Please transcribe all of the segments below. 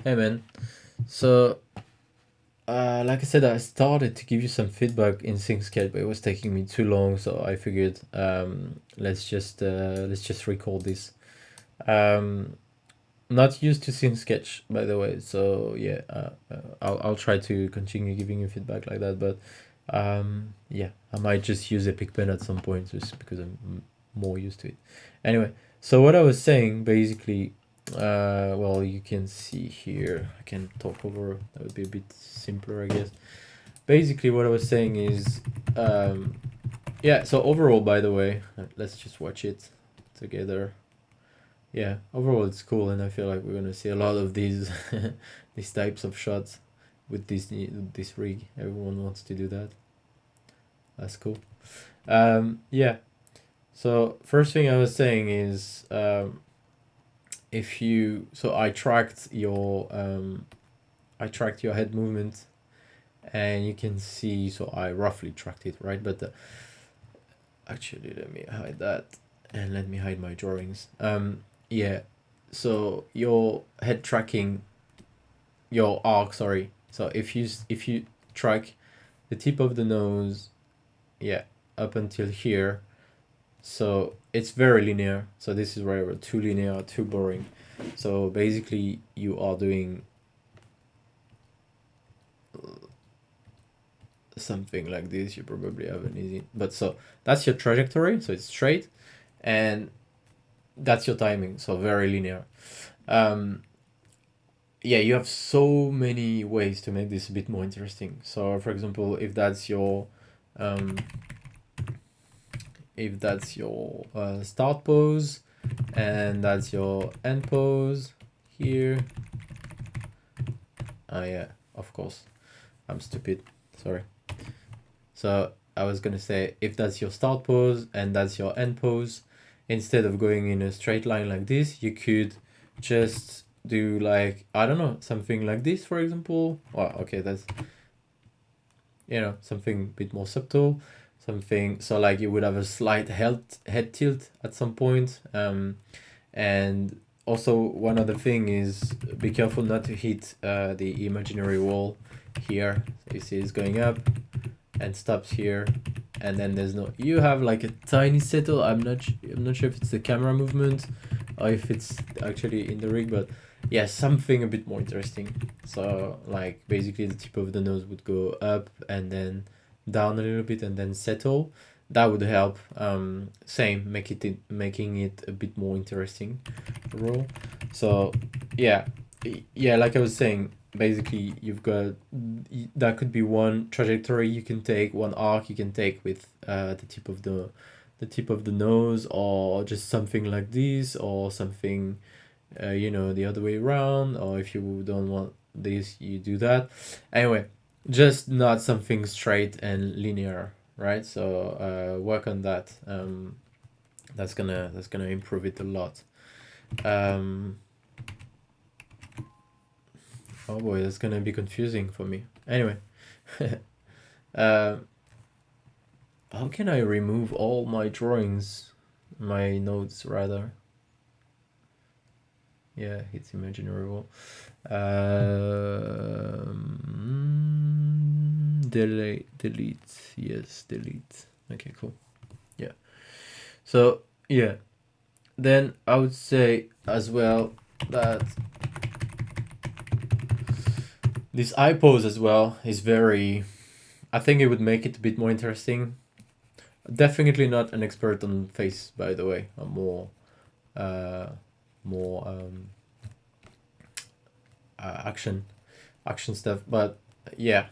Hey man, so like I said, I started to give you some feedback in SyncSketch, but it was taking me too long, so I figured let's just record this. Um, Not used to SyncSketch, by the way, so yeah, I'll try to continue giving you feedback like that, but yeah, I might just use Epic Pen at some point just because I'm more used to it. Anyway, so what I was saying basically, well, you can see here. I can talk over. That would be a bit simpler, I guess. Basically, what I was saying is, yeah. So overall, by the way, let's just watch it together. Yeah, overall it's cool, and I feel like we're gonna see a lot of these these types of shots with this rig. Everyone wants to do that. That's cool. Yeah. So first thing I was saying is, if you so I tracked your head movement, and you can see, so I roughly tracked it, right? But actually, let me hide that, and let me hide my drawings. Yeah. So your head tracking, your arc, sorry. So if you track the tip of the nose, yeah, up until here, so it's very linear. So this is where too linear, too boring. So basically, you are doing something like this. You probably have an easy, but so that's your trajectory. So it's straight, and that's your timing. So very linear. Um, yeah, you have so many ways to make this a bit more interesting. So, for example, um, if that's your start pose, and that's your end pose here. Ah, yeah, of course, I'm stupid. Sorry. So I was gonna say, if that's your start pose and that's your end pose, instead of going in a straight line like this, you could just do, like, I don't know, something like this, for example. Well, okay, that's, something a bit more subtle, something, so like you would have a slight head tilt at some point. And also, one other thing is, be careful not to hit the imaginary wall here. So you see it's going up and stops here, and then there's no, you have like a tiny settle. I'm not sure if it's the camera movement or if it's actually in the rig, but yeah, something a bit more interesting. So like basically the tip of the nose would go up and then down a little bit and then settle. That would help. Same, making it a bit more interesting roll. So yeah, yeah, like I was saying, basically you've got, that could be one trajectory you can take, one arc you can take with the tip of the nose, or just something like this, or something, the other way around, or if you don't want this, you do that. Anyway, just not something straight and linear, right? So work on that. That's gonna improve it a lot. um oh boy, that's gonna be confusing for me. Anyway, uh, how can I remove all my drawings, my notes rather? Yeah, it's imaginary wall. Delete. Yes, delete. Okay, cool. Yeah. So yeah, then I would say as well that this eye pose as well is very. I think it would make it a bit more interesting. Definitely not an expert on face, by the way. I'm uh, more action stuff. But yeah,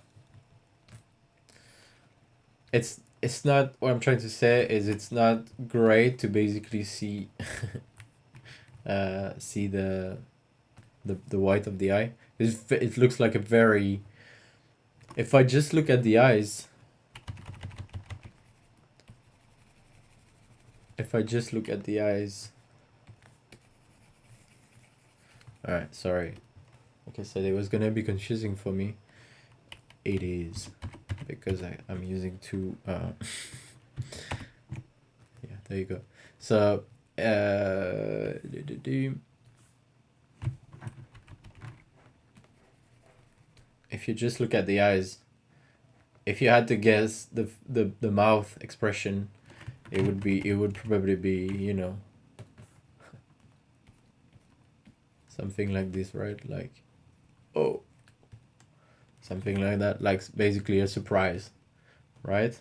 it's not, what I'm trying to say is, it's not great to basically see see the white of the eye. It looks like a very, if I just look at the eyes, if I just look at the eyes. Alright, sorry. Like I said, it was gonna be confusing for me. It is, because I'm using two. Yeah, there you go. So, if you just look at the eyes, if you had to guess the mouth expression, it would probably be, you know, something like this, right? Like, oh, something like that, like basically a surprise, right?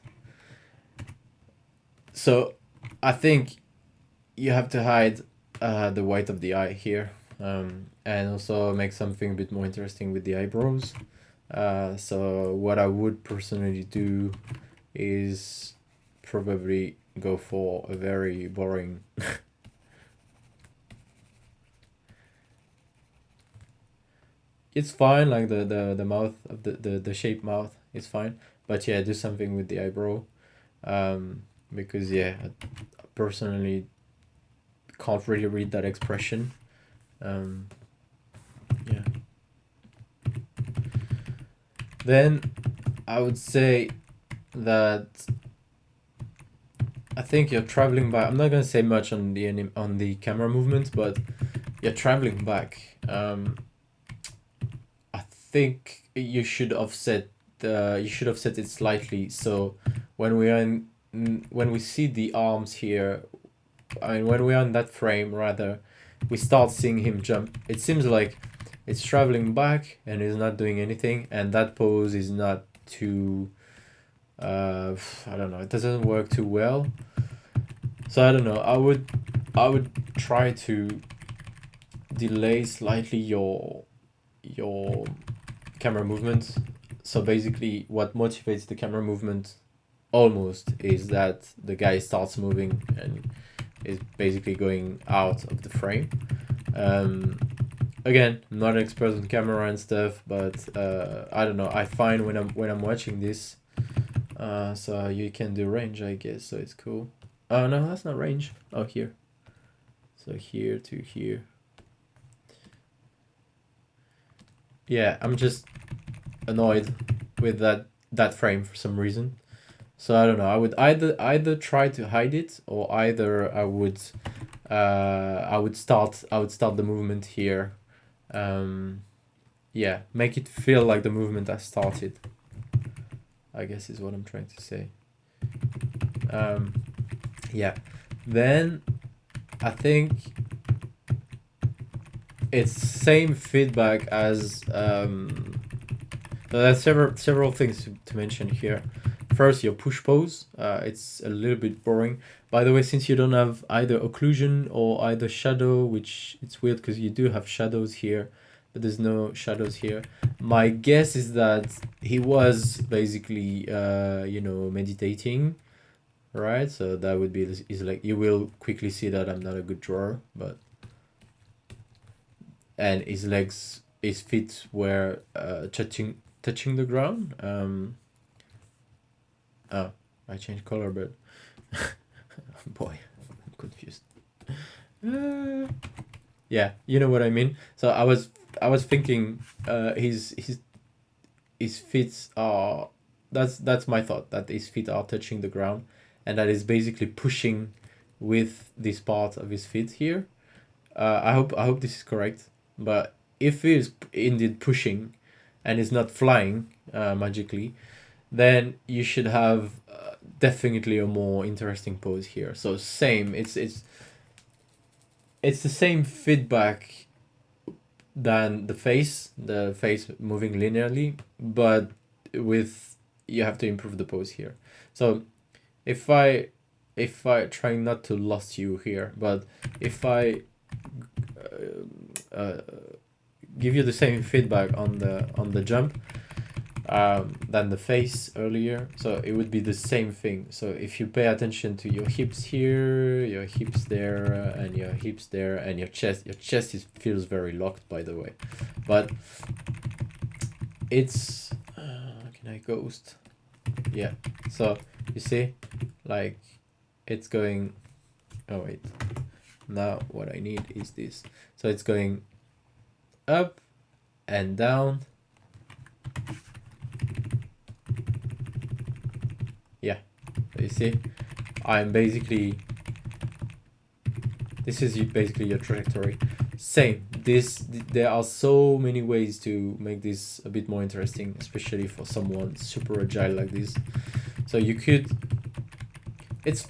So I think you have to hide the white of the eye here, and also make something a bit more interesting with the eyebrows. So what I would personally do is probably go for a very boring it's fine, like the mouth of the shape mouth is fine, but yeah, do something with the eyebrow, because yeah, I personally can't really read that expression. um, yeah, then I would say that I think you're traveling back. I'm not gonna say much on the camera movements, but you're traveling back. I think you should offset it slightly. So when we are when we see the arms here, I mean when we are in that frame rather, we start seeing him jump. It seems like it's traveling back and is not doing anything, and that pose is not too. I don't know. It doesn't work too well. So I don't know. I would try to delay slightly your camera movement. So basically, what motivates the camera movement almost is that the guy starts moving and is basically going out of the frame. Um, Again, I'm not an expert on camera and stuff, but I don't know. I find when I'm watching this, so you can do range, I guess. So it's cool. Oh no, that's not range. Oh, here. So here to here. Yeah, I'm just annoyed with that frame for some reason. So I don't know. I would either try to hide it, or either I would start the movement here. Yeah, make it feel like the movement has started, I guess is what I'm trying to say. Yeah, then I think it's same feedback as there's several things to mention here. First, your push pose. It's a little bit boring. By the way, since you don't have either occlusion or either shadow, which it's weird because you do have shadows here, but there's no shadows here. My guess is that he was basically, meditating, right? So that would be is like you will quickly see that I'm not a good drawer, but and his feet were touching the ground. Oh, I changed color, but boy, I'm confused. Yeah, you know what I mean. So I was thinking, his feet are. That's my thought, that his feet are touching the ground, and that is basically pushing with this part of his feet here. I hope this is correct, but if he is indeed pushing, and is not flying magically, then you should have definitely a more interesting pose here. So same, it's the same feedback than the face moving linearly, but with you have to improve the pose here. So if I try not to lost you here, but if I give you the same feedback on the jump than the face earlier, so it would be the same thing. So if you pay attention to your hips here, your hips there, and your hips there, and your chest feels very locked, by the way, but it's can I ghost? Yeah, so you see, like, it's going, oh wait, now what I need is this. So it's going up and down. Yeah, so you see, I'm basically, this is basically your trajectory. Same, there are so many ways to make this a bit more interesting, especially for someone super agile like this. So you could, it's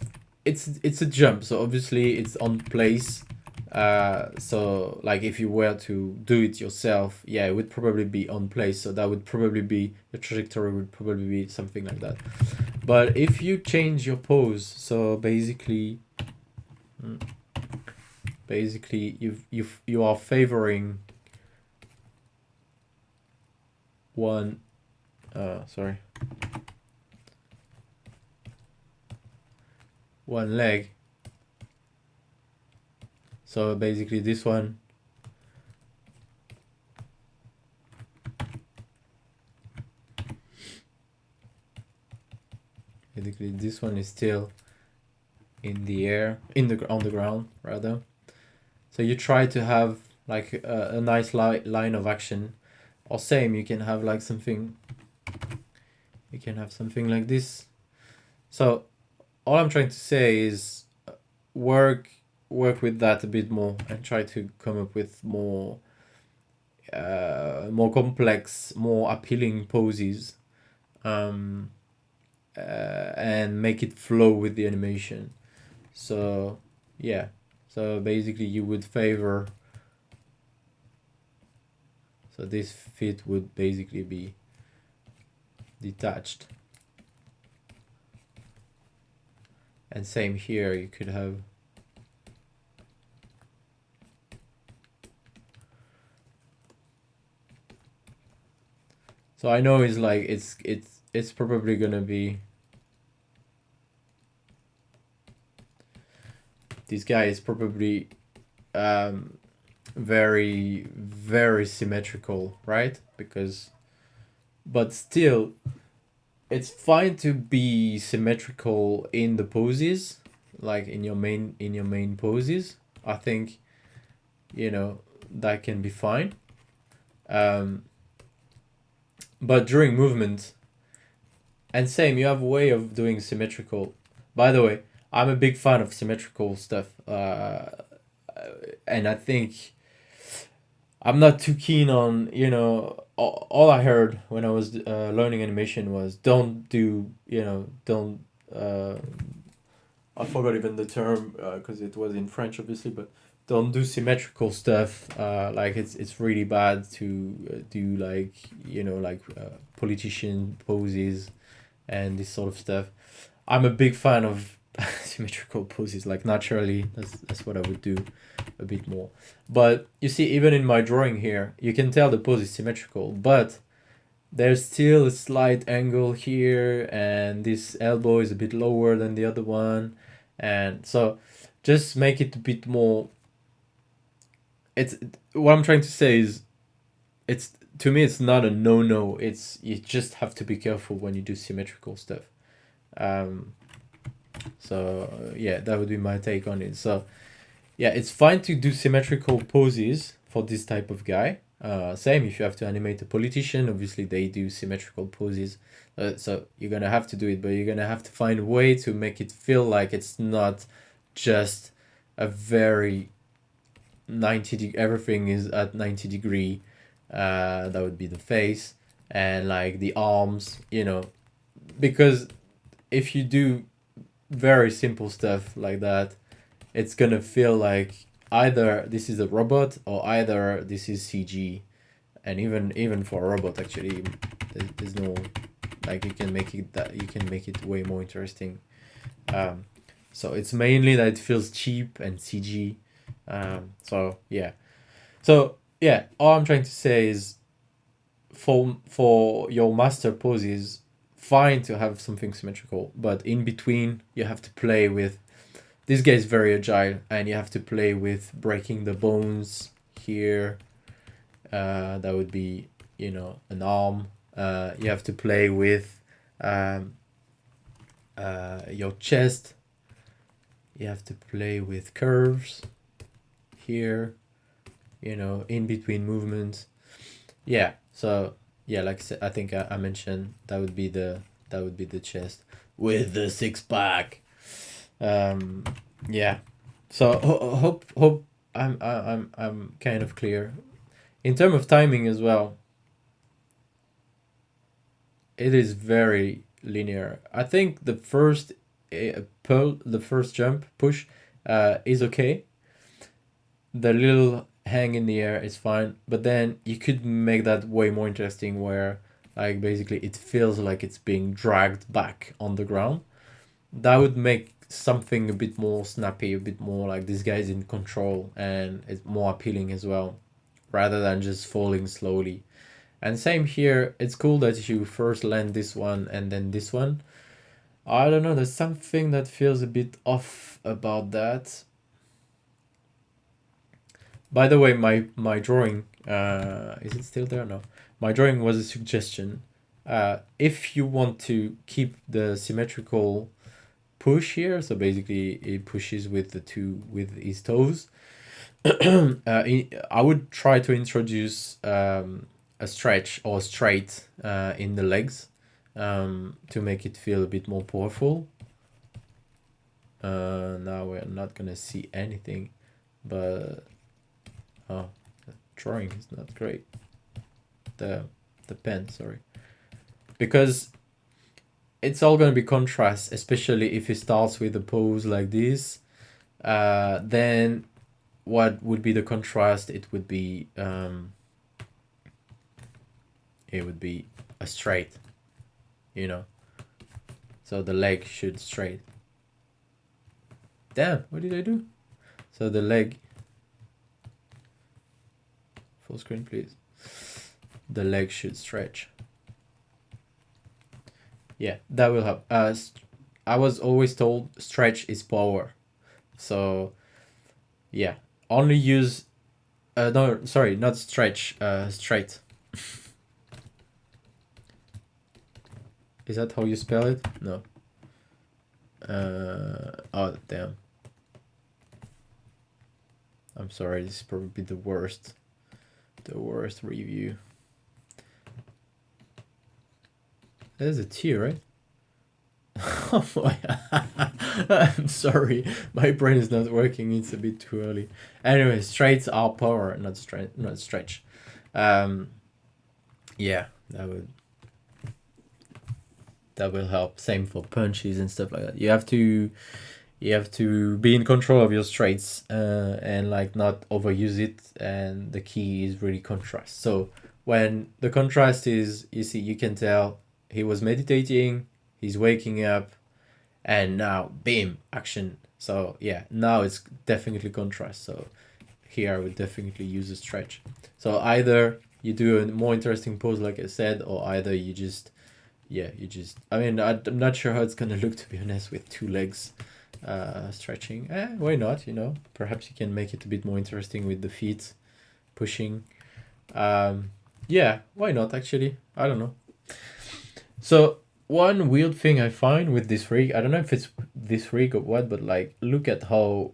a jump, so obviously it's on place. So like if you were to do it yourself, yeah, it would probably be on place, so that would probably be, the trajectory would probably be something like that. But if you change your pose, so basically you are favoring one one leg. So basically this one, is still in the air, on the ground rather. So you try to have like a nice line of action, or same, you can have like something, like this. So all I'm trying to say is work with that a bit more and try to come up with more complex, more appealing poses, and make it flow with the animation. So yeah, so basically you would favor, so this feet would basically be detached, and same here, you could have, so I know it's like it's probably gonna be, this guy is probably very very symmetrical, right? Because, but still, it's fine to be symmetrical in the poses, like in your main poses. I think, that can be fine. But during movement, and same, you have a way of doing symmetrical. By the way, I'm a big fan of symmetrical stuff, and I think I'm not too keen on, all I heard when I was learning animation was don't do, don't, I forgot even the term because it was in French obviously, but don't do symmetrical stuff. Like it's really bad to do like, politician poses and this sort of stuff. I'm a big fan of symmetrical poses. Like naturally, that's what I would do a bit more. But you see, even in my drawing here, you can tell the pose is symmetrical, but there's still a slight angle here, and this elbow is a bit lower than the other one, and so just make it a bit more. It's what I'm trying to say is, it's, to me it's not a no. It's, you just have to be careful when you do symmetrical stuff. So yeah, that would be my take on it. So yeah, it's fine to do symmetrical poses for this type of guy. Same if you have to animate a politician, obviously they do symmetrical poses. So you're gonna have to do it, but you're gonna have to find a way to make it feel like it's not just a very 90 everything is at 90 degree. That would be the face, and like the arms, because if you do very simple stuff like that, it's gonna feel like either this is a robot or either this is CG. And even for a robot, actually, there's no, like, you can make it way more interesting. So it's mainly that it feels cheap and CG. So yeah, all I'm trying to say is, for your master poses, fine to have something symmetrical, but in between you have to play with, this guy is very agile, and you have to play with breaking the bones here. That would be, an arm. You have to play with your chest. You have to play with curves here, in between movements. Yeah, so yeah, like I said, I think I mentioned that would be the chest with the six pack. Yeah, so hope I'm kind of clear. In terms of timing as well, it is very linear. I think the first pull, the first jump push, is okay. The little hang in the air is fine, but then you could make that way more interesting, where like basically it feels like it's being dragged back on the ground. That would make something a bit more snappy, a bit more like this guy's in control, and it's more appealing as well, rather than just falling slowly. And same here, it's cool that you first land this one and then this one. I don't know, there's something that feels a bit off about that. By the way, my drawing, is it still there? No. My drawing was a suggestion. If you want to keep the symmetrical push here, so basically it pushes with the two, with his toes, I would try to introduce a stretch or straight in the legs, to make it feel a bit more powerful. Now we're not gonna see anything, but oh, the drawing is not great. The pen, sorry, because it's all gonna be contrast, especially if it starts with a pose like this. Then what would be the contrast? It would be a straight, you know. So the leg should straight. Damn, what did I do? So the leg, full screen please. The leg should stretch. Yeah, that will help. I was always told stretch is power. So yeah, only use no, sorry, not stretch, straight. Is that how you spell it? No. Oh damn. I'm sorry, this is probably the worst review. There's a T, right? Oh boy. I'm sorry, my brain is not working. It's a bit too early. Anyway, straights are power, not straight, not stretch. Yeah, that will help. Same for punches and stuff like that. You have to be in control of your straights, and like not overuse it. And the key is really contrast. So when the contrast is, you can tell he was meditating, he's waking up, and now bam, action. So yeah, now it's definitely contrast. So here I would definitely use a stretch. So either you do a more interesting pose like I said, or either you just, I mean, I'm not sure how it's gonna look, to be honest, with two legs stretching. Why not, perhaps you can make it a bit more interesting with the feet pushing. Yeah, why not, actually? I don't know. So one weird thing I find with this rig, I don't know if it's this rig or what, but like, look at how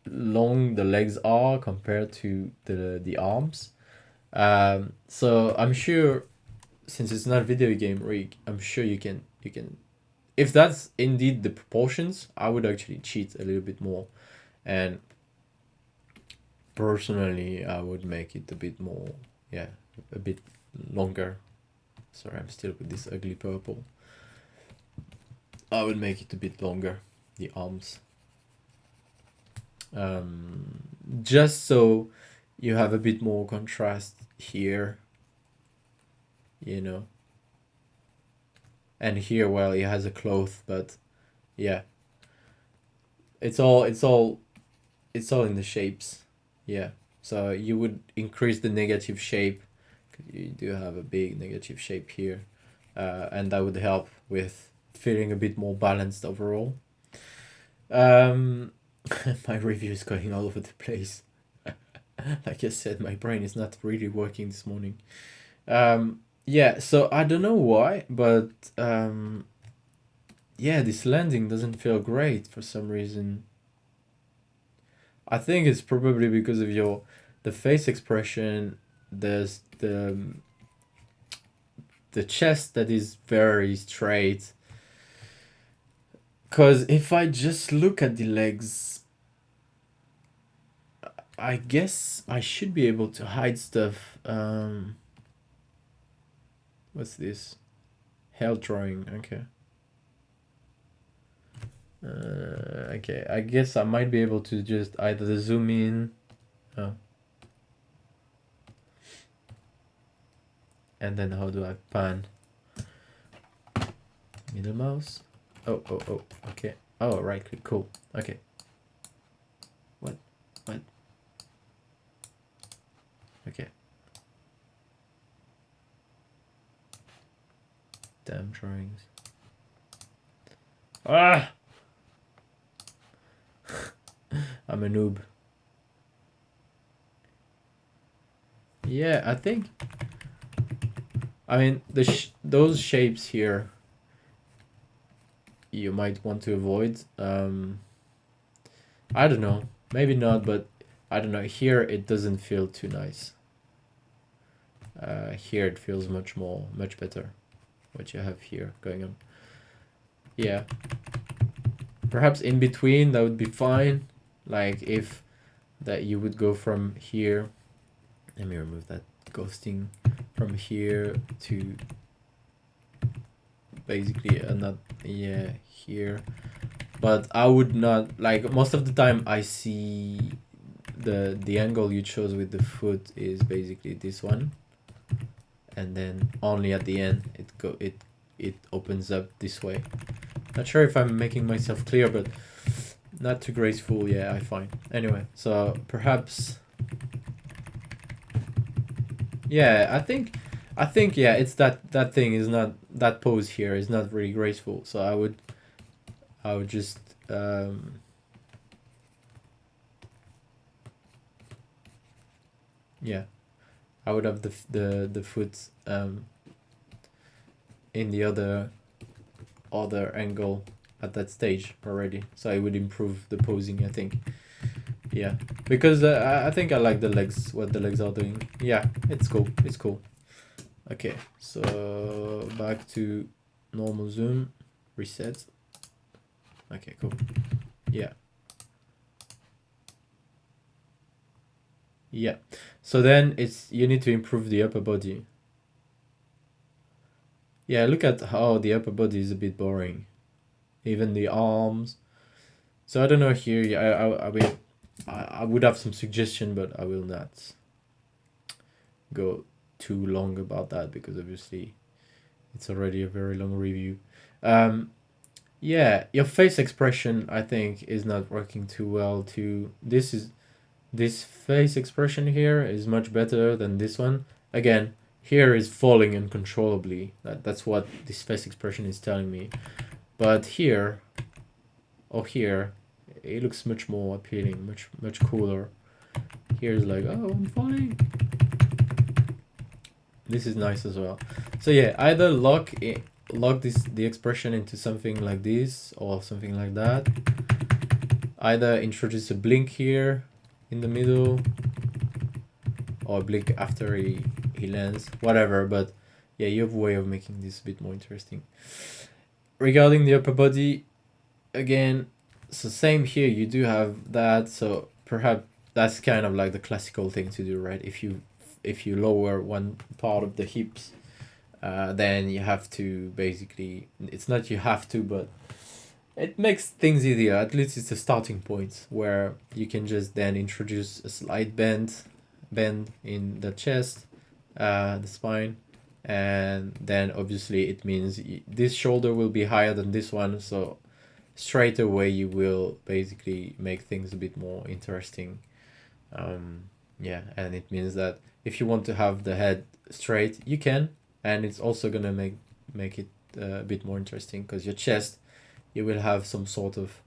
long the legs are compared to the arms. So I'm sure, since it's not a video game rig, I'm sure you can, if that's indeed the proportions, I would actually cheat a little bit more. And personally, I would make it a bit more, a bit longer. Sorry, I'm still with this ugly purple. I would make it a bit longer, the arms. Just so you have a bit more contrast here, and here, well, it has a cloth, but yeah, it's all in the shapes. Yeah, so you would increase the negative shape, because you do have a big negative shape here, and that would help with feeling a bit more balanced overall. My review is going all over the place. Like I said, my brain is not really working this morning. Yeah, so I don't know why, but yeah, this landing doesn't feel great for some reason. I think it's probably because of the face expression. There's the chest that is very straight. Because if I just look at the legs, I guess I should be able to hide stuff. What's this? Hell drawing. Okay. Okay, I guess I might be able to just either zoom in. Oh. And then how do I pan? Middle mouse. Oh, okay. Oh, right click, cool. Okay. What? Okay. Damn drawings. Ah! I'm a noob. Yeah, I think... I mean, those shapes here, you might want to avoid. I don't know. Maybe not, but I don't know. Here, it doesn't feel too nice. Here, it feels much better. What you have here going on. Yeah. Perhaps in between, that would be fine. Like, if that you would go from here. Let me remove that ghosting. From here to basically not here, but I would not, like, most of the time I see the angle you chose with the foot is basically this one, and then only at the end it opens up this way. Not sure if I'm making myself clear, but not too graceful. Yeah, I find. Anyway, so perhaps... Yeah, I think yeah, it's that thing is not, that pose here is not really graceful. So I would just yeah, I would have the foot in the other angle at that stage already. So I would improve the posing, I think. Yeah, because I think I like the legs, what the legs are doing. Yeah, it's cool. It's cool. Okay, so back to normal zoom, reset. Okay, cool. Yeah. Yeah. So then you need to improve the upper body. Yeah, look at how the upper body is a bit boring. Even the arms. So I don't know here. Yeah, I would have some suggestion, but I will not go too long about that because obviously it's already a very long review. Yeah, your face expression, I think, is not working too well too. This face expression here is much better than this one. Again, here is falling uncontrollably. That's what this face expression is telling me. But here, or here, it looks much more appealing, much cooler. Here's like, oh, I'm falling. This is nice as well. So yeah, either lock the expression into something like this or something like that. Either introduce a blink here in the middle, or blink after he lands, whatever. But yeah, you have a way of making this a bit more interesting. Regarding the upper body, again, so same here, you do have that, so perhaps that's kind of like the classical thing to do, right? If you lower one part of the hips, then you have to basically, it's not you have to, but it makes things easier. At least it's a starting point where you can just then introduce a slight bend in the chest, the spine, and then obviously it means this shoulder will be higher than this one, so straight away you will basically make things a bit more interesting. Yeah, and it means that if you want to have the head straight, you can, and it's also gonna make it a bit more interesting because your chest, you will have some sort of,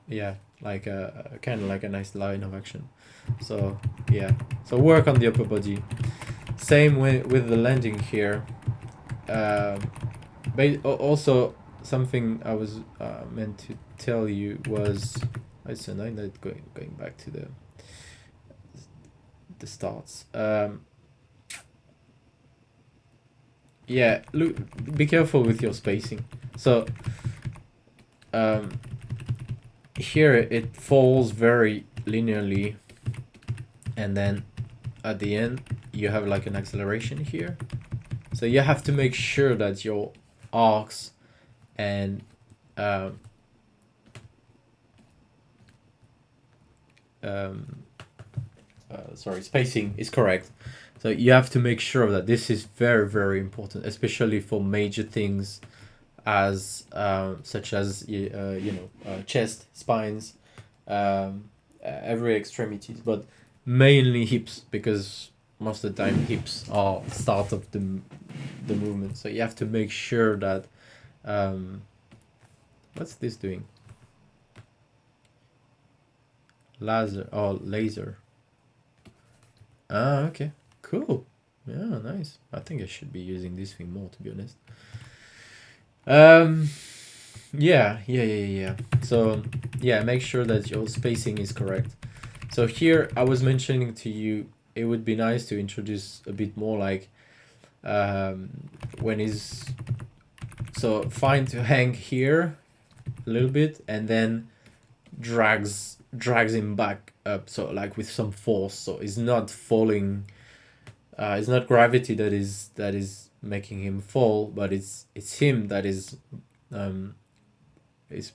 yeah, like a kind of like a nice line of action. So yeah, so work on the upper body. Same with the landing here. But also something I was meant to tell you was, it's a 9 that going back to the starts. Yeah, look, be careful with your spacing. So here it falls very linearly, and then at the end you have like an acceleration here. So you have to make sure that your arcs and um, spacing is correct. So you have to make sure that this is very, very important, especially for major things as such as chest, spines, every extremities, but mainly hips, because most of the time hips are start of the movement. So you have to make sure that what's this doing? Laser. Ah, okay, cool. Yeah, nice. I think I should be using this thing more, to be honest. Yeah. So yeah, make sure that your spacing is correct. So here I was mentioning to you, it would be nice to introduce a bit more like when is so fine to hang here a little bit and then drags him back up, so like with some force, so it's not falling. It's not gravity that is making him fall, but it's him that um is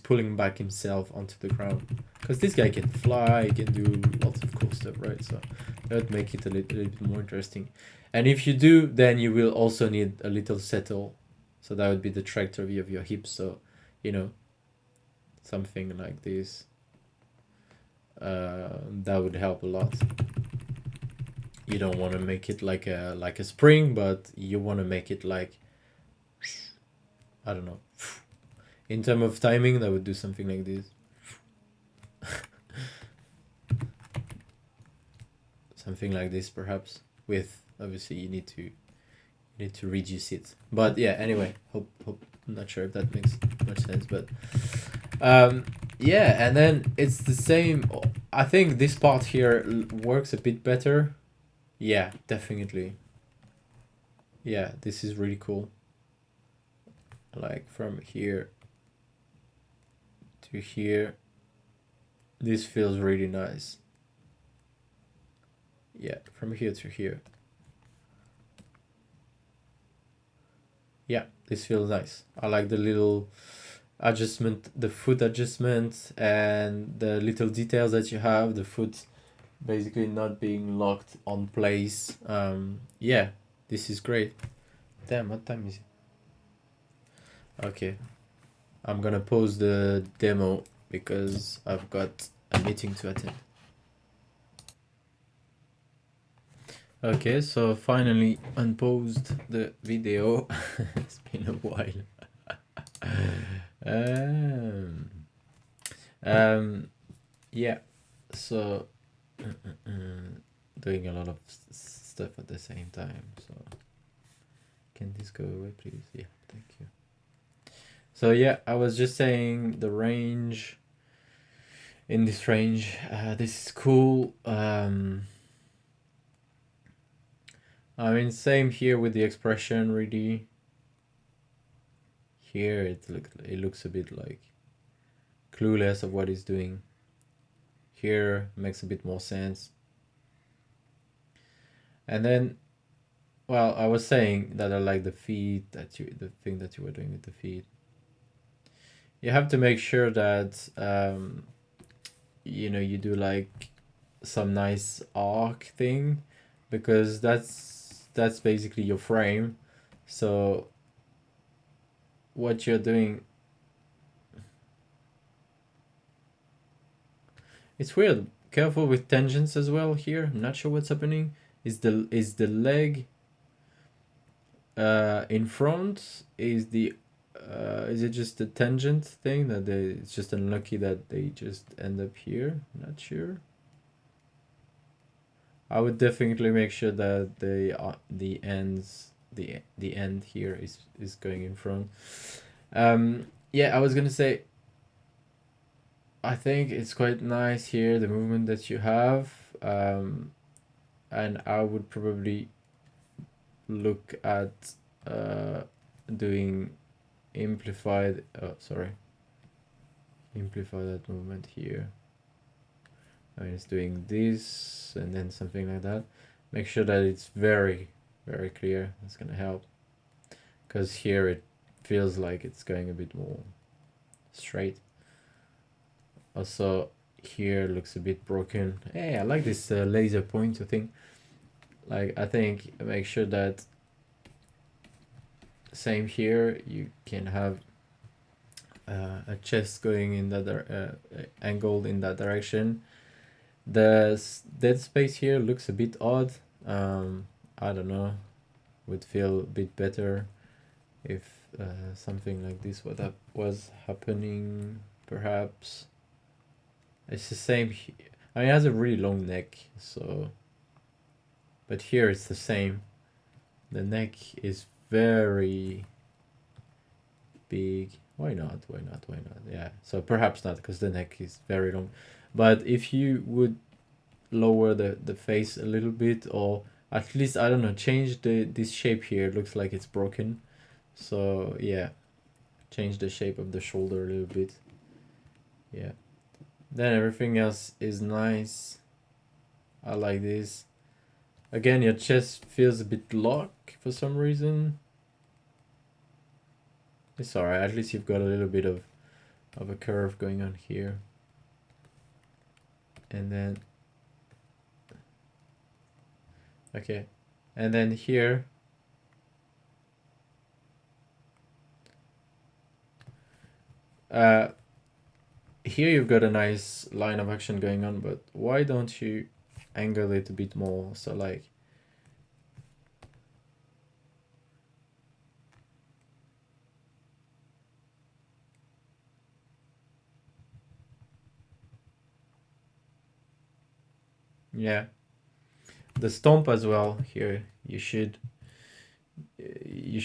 pulling back himself onto the ground, because this guy can fly, he can do lots of cool stuff, right? So that would make it a little bit more interesting. And if you do, then you will also need a little settle, so that would be the trajectory of your hips. So you know, something like this, that would help a lot. You don't want to make it like a spring, but you want to make it like, I don't know, in terms of timing, that would do something like this. Something like this, perhaps. With obviously you need to reduce it. But yeah, anyway, hope I'm not sure if that makes much sense, but yeah, and then it's the same. I think this part here works a bit better. Yeah, definitely. Yeah, this is really cool. Like from here to here, this feels really nice. Yeah, from here to here. Yeah, this feels nice. I like the little adjustment, the foot adjustment, and the little details that you have, the foot basically not being locked on place. Yeah, this is great. Damn, what time is it? Okay, I'm gonna pause the demo because I've got a meeting to attend. Okay, so finally unpaused the video. It's been a while. um, yeah, so doing a lot of stuff at the same time. So can this go away, please? Yeah, thank you. So yeah, I was just saying the range. In this range, this is cool. I mean, same here with the expression. Really, here it looks a bit like clueless of what he's doing. Here makes a bit more sense. And then, well, I was saying that I like the feet, the thing that you were doing with the feet. You have to make sure that you do like some nice arc thing, because that's basically your frame. So what you're doing, it's weird. Careful with tangents as well here. I'm not sure what's happening. Is the leg in front? Is it just a tangent thing that it's just unlucky that they just end up here? Not sure. I would definitely make sure that the end here is going in front. Yeah, I was gonna say, I think it's quite nice here, the movement that you have, and I would probably look at doing amplify that movement here. I mean, it's doing this and then something like that. Make sure that it's very, very clear. That's gonna help. Because here it feels like it's going a bit more straight. Also, here looks a bit broken. Hey, I like this laser pointer thing. Like, I think make sure that same here, you can have a chest going in that angled in that direction. The dead space here looks a bit odd. I don't know, would feel a bit better if something like this was happening, perhaps. It's the same. I mean, it has a really long neck, so. But here it's the same. The neck is very big. Why not? Why not? Why not? Yeah. So perhaps not, because the neck is very long. But if you would lower the face a little bit, or at least, I don't know, change this shape here. It looks like it's broken. So yeah, change the shape of the shoulder a little bit. Yeah. Then everything else is nice. I like this. Again, your chest feels a bit locked for some reason. It's alright, at least you've got a little bit of a curve going on here. And then, okay. And then here, here you've got a nice line of action going on, but why don't you angle it a bit more? So like, yeah, the stomp as well here, you should you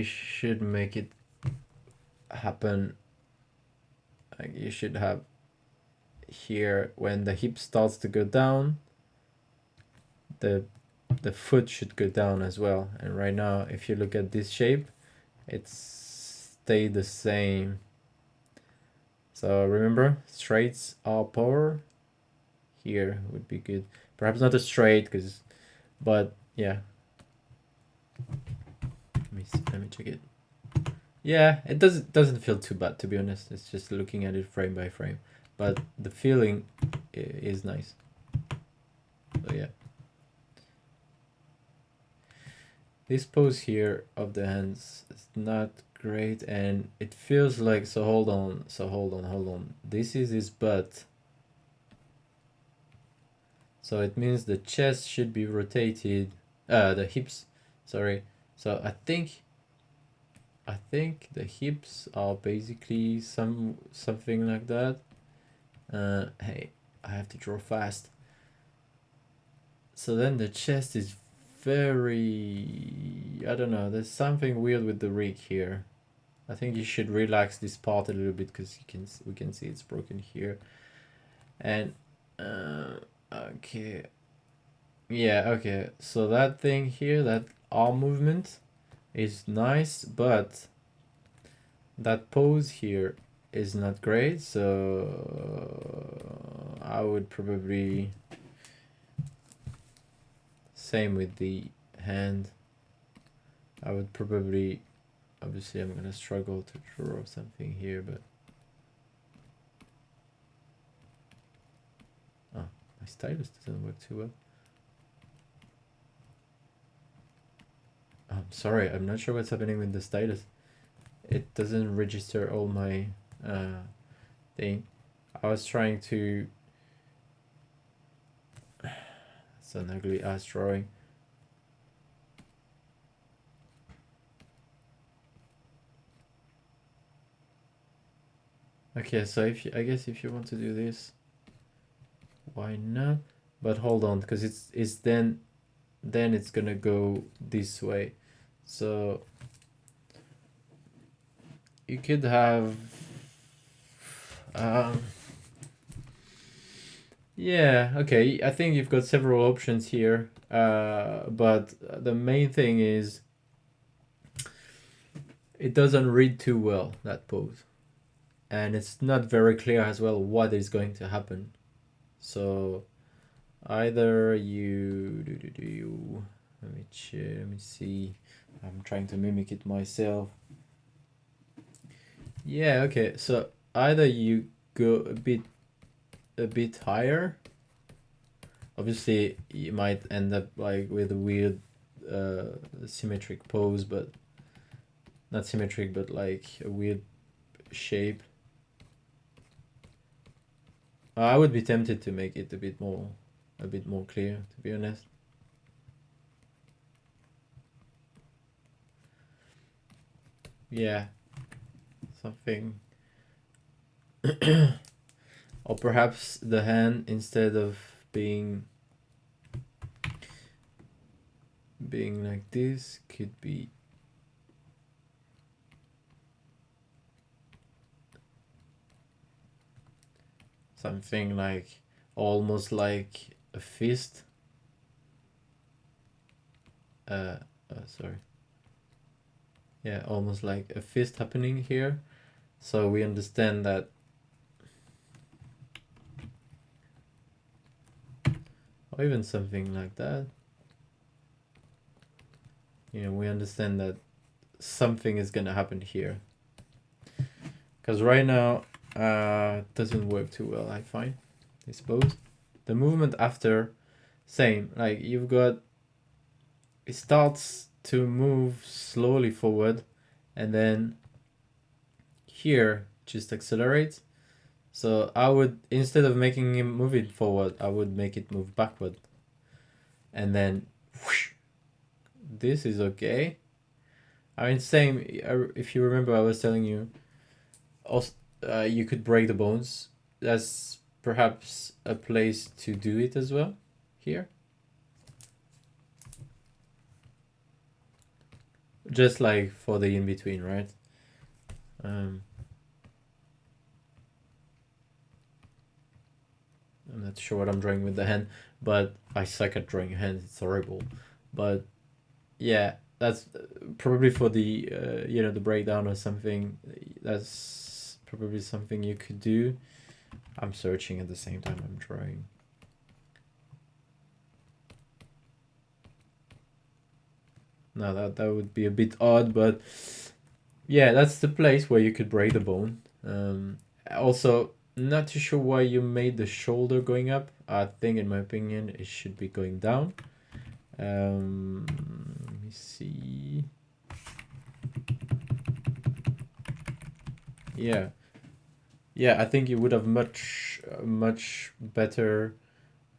should make it happen. Like, you should have here, when the hip starts to go down, the foot should go down as well. And right now, if you look at this shape, it's stayed the same. So remember, straights are power. Here would be good. Perhaps not a straight, but yeah. Let me check it. Yeah, it doesn't feel too bad, to be honest. It's just looking at it frame by frame, but the feeling is nice. So yeah. This pose here of the hands is not great, and it feels like, so hold on. This is his butt. So it means the chest should be rotated, the hips, sorry. So I think the hips are basically something like that. Hey, I have to draw fast. So then the chest is very, I don't know, there's something weird with the rig here. I think you should relax this part a little bit, because we can see it's broken here. And okay, yeah, okay, so that thing here, that arm movement is nice, but that pose here is not great. So I would probably, same with the hand, I would probably, obviously I'm gonna struggle to draw something here, but my stylus doesn't work too well. I'm sorry, I'm not sure what's happening with the stylus. It doesn't register all my thing. I was trying to, it's an ugly ass drawing. Okay, so I guess if you want to do this, why not? But hold on, because it's then it's gonna go this way. So you could have, yeah, okay, I think you've got several options here, but the main thing is, it doesn't read too well, that pose, and it's not very clear as well what is going to happen. So either you let me see. I'm trying to mimic it myself. Yeah, okay. So either you go a bit higher. Obviously, you might end up like with a weird symmetric pose, but not symmetric, but like a weird shape. I would be tempted to make it a bit more clear, to be honest. Yeah, something. Or perhaps the hand, instead of being like this, could be something like almost like a fist. Sorry. Yeah, almost like a fist happening here. So we understand that. Or even something like that. You know, we understand that something is gonna happen here. Because right now, it doesn't work too well, I find, I suppose. The movement after, same, like you've got, it starts to move slowly forward, and then here just accelerates. So I would, instead of making him move it forward, I would make it move backward. And then whoosh, this is okay. I mean, same, if you remember, I was telling you, also, you could break the bones. That's perhaps a place to do it as well, here. Just like for the in-between, right? I'm not sure what I'm drawing with the hand, but I suck at drawing hands. It's horrible. But yeah, that's probably for the the breakdown or something. That's probably something you could do. I'm searching at the same time I'm drawing. No, that would be a bit odd, but yeah, that's the place where you could break the bone. Also, not too sure why you made the shoulder going up. I think, in my opinion, it should be going down. Let me see. Yeah, yeah, I think you would have much better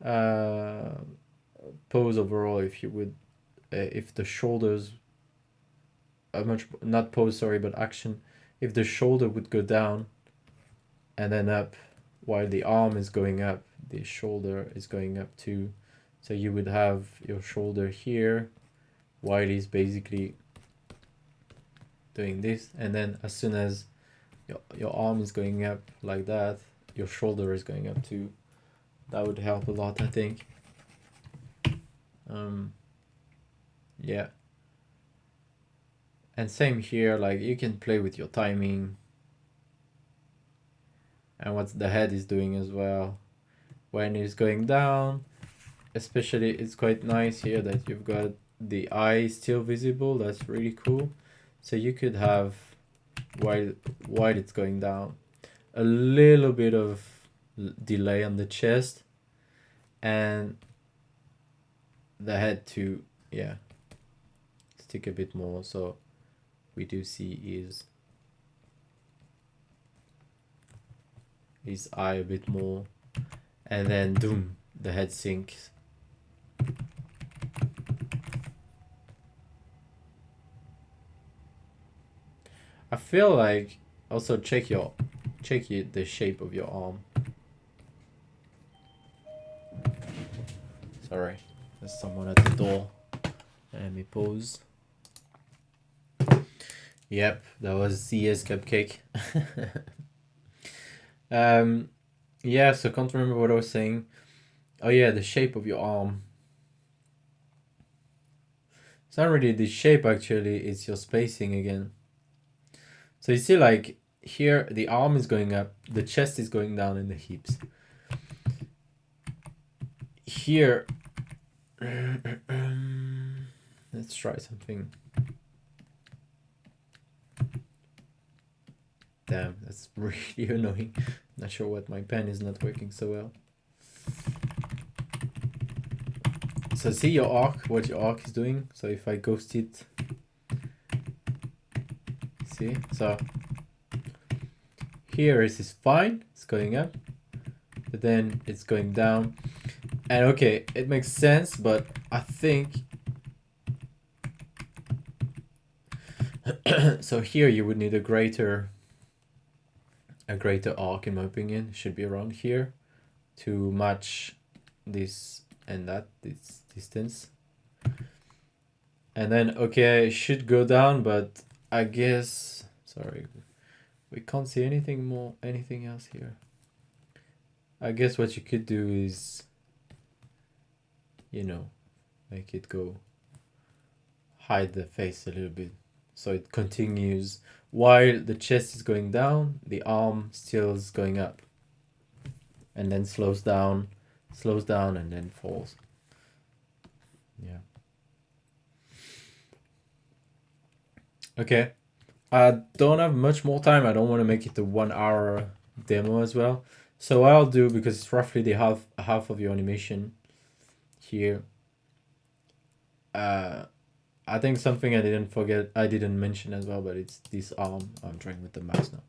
uh, pose overall if you would if the shoulders much, not pose, sorry, but action, if the shoulder would go down and then up, while the arm is going up, the shoulder is going up too. So you would have your shoulder here while he's basically doing this, and then as soon as your arm is going up like that, your shoulder is going up too. That would help a lot, I think. Yeah. And same here, like you can play with your timing and what the head is doing as well. When it's going down, especially, it's quite nice here that you've got the eye still visible. That's really cool. So you could have, while it's going down, a little bit of delay on the chest and the head to, yeah, stick a bit more. So we do see his eye a bit more, and then doom, the head sinks. I feel like also check the shape of your arm. Sorry, there's someone at the door. Let me pause. Yep, that was CS Cupcake. Yeah, so can't remember what I was saying. Oh yeah, the shape of your arm. It's not really the shape actually, it's your spacing again. So you see, like here, the arm is going up, the chest is going down in the hips. Here, let's try something. Damn, that's really annoying. Not sure what my pen is not working so well. So see your arc, what your arc is doing. So if I ghost it, see, so here is fine, it's going up, but then it's going down. And okay, it makes sense, but I think so here you would need a greater arc, in my opinion. It should be around here to match this and that, this distance. And then okay, it should go down, but I guess, sorry, we can't see anything else here. I guess what you could do is, you know, make it go, hide the face a little bit, so it continues while the chest is going down, the arm still is going up, and then slows down, and then falls. Yeah. Okay. I don't have much more time. I don't want to make it a 1 hour demo as well. So what I'll do, because it's roughly the half of your animation here, I think something I didn't mention as well, but it's this arm. I'm trying with the mouse now.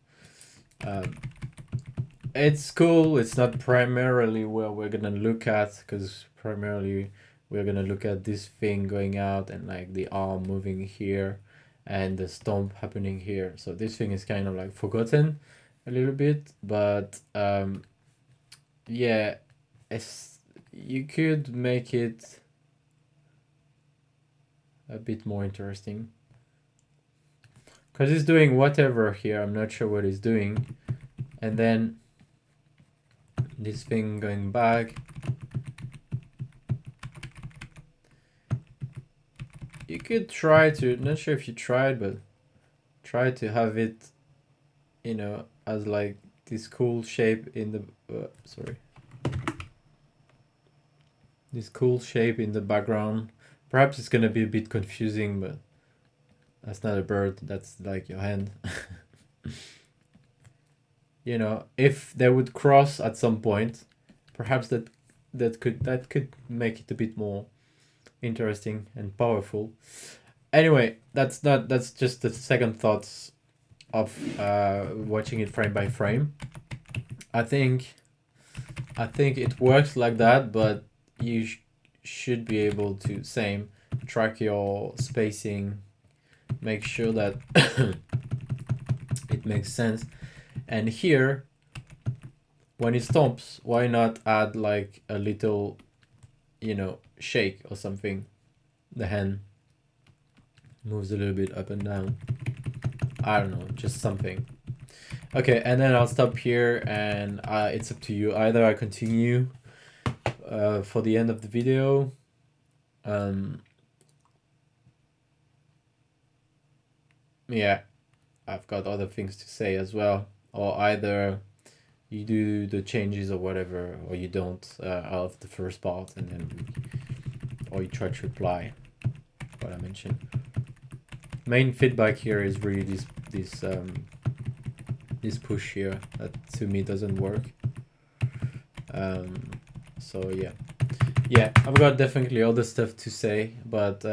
It's cool. It's not primarily where we're gonna look at, because primarily we're gonna look at this thing going out and like the arm moving here and the stomp happening here. So this thing is kind of like forgotten a little bit, but yeah, you could make it a bit more interesting, because he's doing whatever here. I'm not sure what he's doing, and then this thing going back. You could try to, not sure if you tried, but try to have it, you know, as like this cool shape in the this cool shape in the background. Perhaps it's gonna be a bit confusing, but that's not a bird, that's like your hand. You know, if they would cross at some point, perhaps that could make it a bit more interesting and powerful. Anyway, that's just the second thoughts of watching it frame by frame. I think it works like that, but you should be able to track your spacing, make sure that it makes sense. And here, when it stomps, why not add like a little, you know, shake or something? The hand moves a little bit up and down. I don't know, just something. Okay, and then I'll stop here, and it's up to you. Either I continue for the end of the video. Yeah, I've got other things to say as well. Or either you do the changes or whatever, or you don't out of the first part, and then or you try to reply what I mentioned. Main feedback here is really this push here that to me doesn't work. So yeah, I've got definitely other stuff to say, but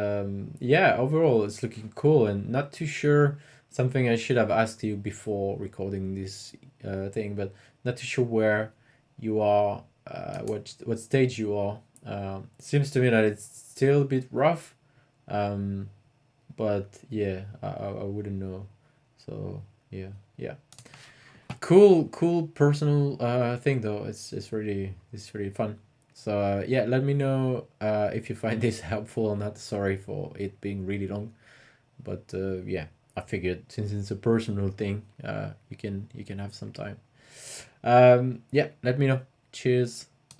yeah, overall it's looking cool, and not too sure, something I should have asked you before recording this thing, but not too sure where you are, what stage you are. Seems to me that it's still a bit rough, but yeah, I wouldn't know. So yeah, cool personal thing though. It's really fun. So yeah, let me know if you find this helpful or not. Sorry for it being really long, but yeah, I figured since it's a personal thing, you can have some time. Yeah, let me know. Cheers.